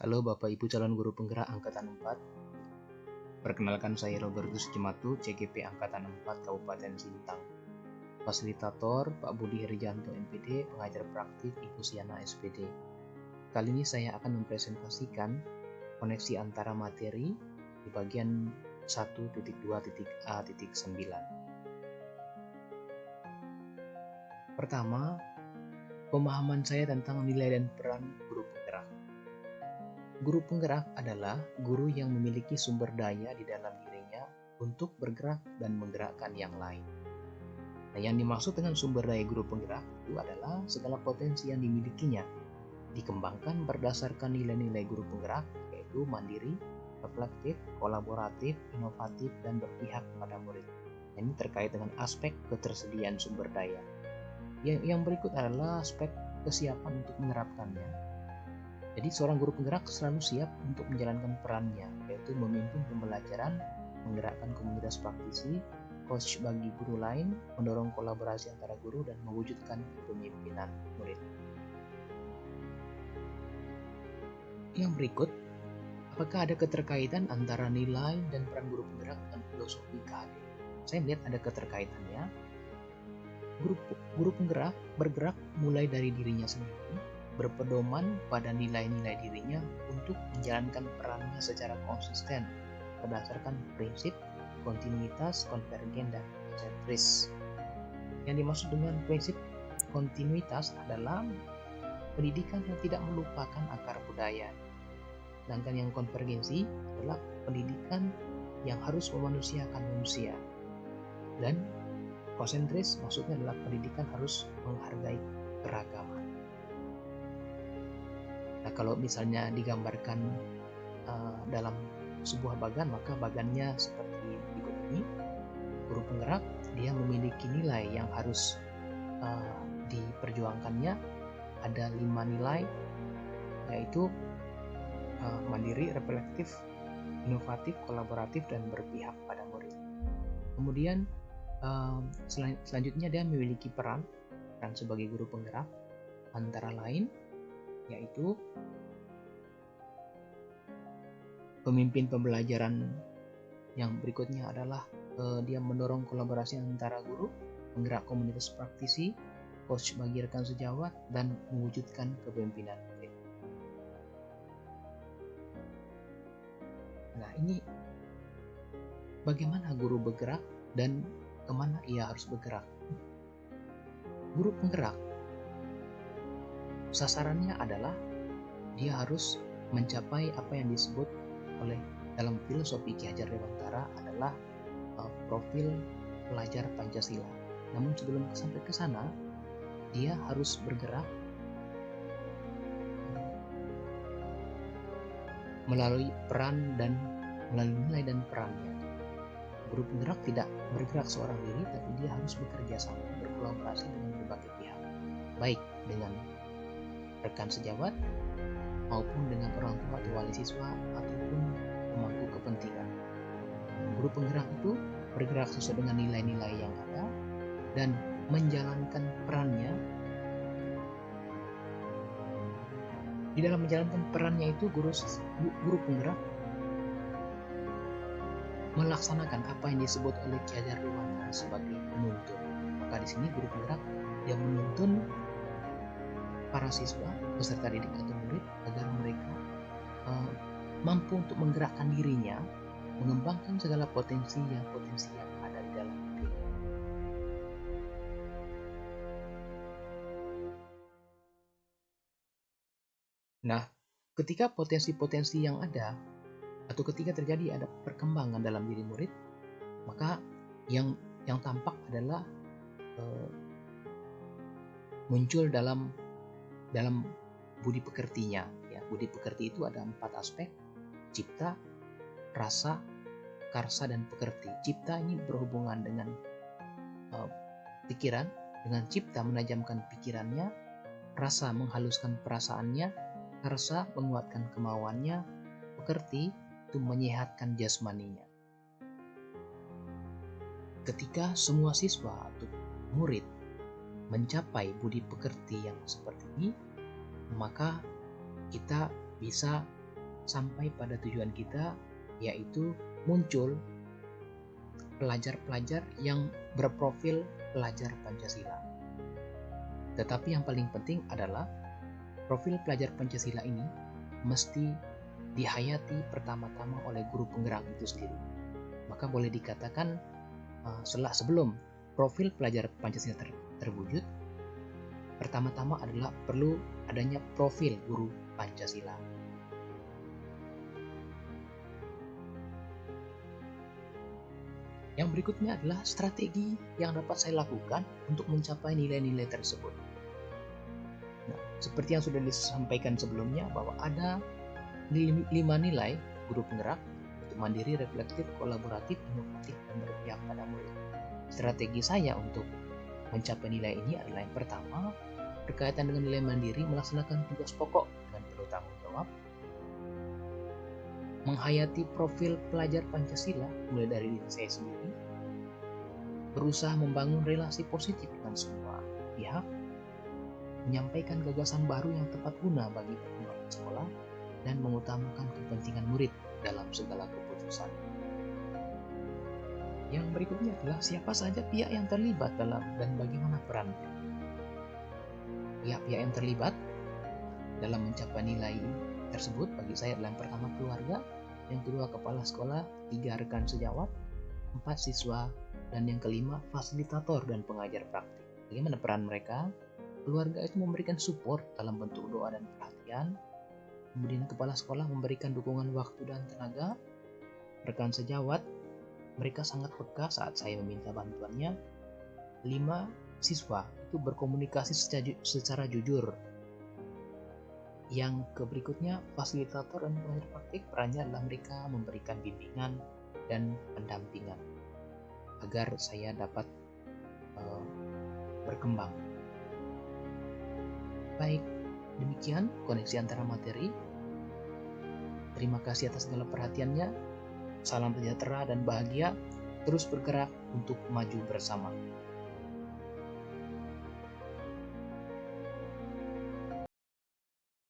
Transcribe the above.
Halo Bapak Ibu calon guru penggerak Angkatan 4. Perkenalkan saya Robertus Cimatu, CGP Angkatan 4 Kabupaten Sintang. Fasilitator Pak Budi Herijanto MPD, pengajar praktik Ibu Siana SPD. Kali ini saya akan mempresentasikan koneksi antara materi di bagian 1.2.A.9. Pertama, pemahaman saya tentang nilai dan peran guru penggerak. Guru penggerak adalah guru yang memiliki sumber daya di dalam dirinya untuk bergerak dan menggerakkan yang lain. Nah, yang dimaksud dengan sumber daya guru penggerak itu adalah segala potensi yang dimilikinya, dikembangkan berdasarkan nilai-nilai guru penggerak, yaitu mandiri, reflektif, kolaboratif, inovatif, dan berpihak pada murid. Ini terkait dengan aspek ketersediaan sumber daya. Yang berikut adalah aspek kesiapan untuk menerapkannya. Jadi seorang guru penggerak selalu siap untuk menjalankan perannya, yaitu memimpin pembelajaran, menggerakkan komunitas praktisi, coach bagi guru lain, mendorong kolaborasi antara guru, dan mewujudkan kepemimpinan murid. Yang berikut, apakah ada keterkaitan antara nilai dan peran guru penggerak dengan filosofi KHD? Saya melihat ada keterkaitannya. Guru penggerak bergerak mulai dari dirinya sendiri, berpedoman pada nilai-nilai dirinya untuk menjalankan perannya secara konsisten berdasarkan prinsip kontinuitas, konvergen, dan sentris. Yang dimaksud dengan prinsip kontinuitas adalah pendidikan yang tidak melupakan akar budaya, sedangkan yang konvergensi adalah pendidikan yang harus memanusiakan manusia, dan konsentris maksudnya adalah pendidikan harus menghargai keragaman. Nah, kalau misalnya digambarkan dalam sebuah bagan, maka bagannya seperti berikut ini. Guru penggerak, dia memiliki nilai yang harus diperjuangkannya. Ada 5 nilai, yaitu mandiri, reflektif, inovatif, kolaboratif, dan berpihak pada murid. Kemudian selanjutnya dia memiliki peran sebagai guru penggerak, antara lain yaitu pemimpin pembelajaran. Yang berikutnya adalah dia mendorong kolaborasi antara guru, menggerak komunitas praktisi, coach bagi rekan sejawat, dan mewujudkan kepemimpinan. Nah, ini bagaimana guru bergerak dan kemana ia harus bergerak. Guru penggerak sasarannya adalah dia harus mencapai apa yang disebut oleh dalam filosofi Ki Hajar Dewantara adalah profil pelajar Pancasila. Namun sebelum sampai ke sana, dia harus bergerak melalui peran dan melalui nilai dan perannya. Guru penggerak tidak bergerak seorang diri, tapi dia harus bekerja sama, berkolaborasi dengan berbagai pihak, baik dengan rekan sejawat maupun dengan orang tua atau wali siswa ataupun pemangku kepentingan. Guru penggerak itu bergerak sesuai dengan nilai-nilai yang ada dan menjalankan perannya. Di dalam menjalankan perannya itu guru penggerak melaksanakan apa yang disebut oleh Ki Hajar Dewantara sebagai penuntun. Maka di sini guru penggerak yang menuntun para siswa, peserta didik atau murid agar mereka mampu untuk menggerakkan dirinya, mengembangkan segala potensi yang ada di dalam diri. Nah, ketika potensi-potensi yang ada atau ketika terjadi ada perkembangan dalam diri murid, maka yang tampak adalah muncul dalam budi pekertinya. Ya, budi pekerti itu ada 4 aspek: cipta, rasa, karsa, dan pekerti. Cipta ini berhubungan dengan pikiran. Dengan cipta menajamkan pikirannya, rasa menghaluskan perasaannya, karsa menguatkan kemauannya, pekerti itu menyehatkan jasmaninya. Ketika semua siswa atau murid mencapai budi pekerti yang seperti ini, maka kita bisa sampai pada tujuan kita, yaitu muncul pelajar-pelajar yang berprofil pelajar Pancasila. Tetapi yang paling penting adalah profil pelajar Pancasila ini mesti dihayati pertama-tama oleh guru penggerak itu sendiri. Maka boleh dikatakan sebelum profil pelajar Pancasila terwujud, pertama-tama adalah perlu adanya profil guru Pancasila. Yang berikutnya adalah strategi yang dapat saya lakukan untuk mencapai nilai-nilai tersebut. Nah, seperti yang sudah disampaikan sebelumnya bahwa ada 5 nilai guru penggerak, yaitu mandiri, reflektif, kolaboratif, inovatif, dan berpihak pada murid. Strategi saya untuk mencapai nilai ini adalah yang pertama, berkaitan dengan nilai mandiri, melaksanakan tugas pokok dengan penuh tanggung jawab, menghayati profil pelajar Pancasila mulai dari diri saya sendiri, berusaha membangun relasi positif dengan semua pihak, menyampaikan gagasan baru yang tepat guna bagi perkembangan sekolah, dan mengutamakan kepentingan murid dalam segala keputusan. Yang berikutnya adalah siapa saja pihak yang terlibat dalam dan bagaimana perannya. Pihak-pihak yang terlibat dalam mencapai nilai tersebut bagi saya adalah yang pertama keluarga, yang kedua kepala sekolah, 3 rekan sejawat, 4 siswa, dan yang kelima fasilitator dan pengajar praktik. Bagaimana peran mereka? Keluarga itu memberikan support dalam bentuk doa dan perhatian. Kemudian kepala sekolah memberikan dukungan waktu dan tenaga. Rekan sejawat, mereka sangat peka saat saya meminta bantuannya. 5 siswa itu berkomunikasi secara jujur. Yang berikutnya fasilitator dan pengajar praktik, perannya adalah mereka memberikan bimbingan dan pendampingan agar saya dapat berkembang. Baik, demikian koneksi antara materi. Terima kasih atas segala perhatiannya. Salam sejahtera dan bahagia. Terus bergerak untuk maju bersama.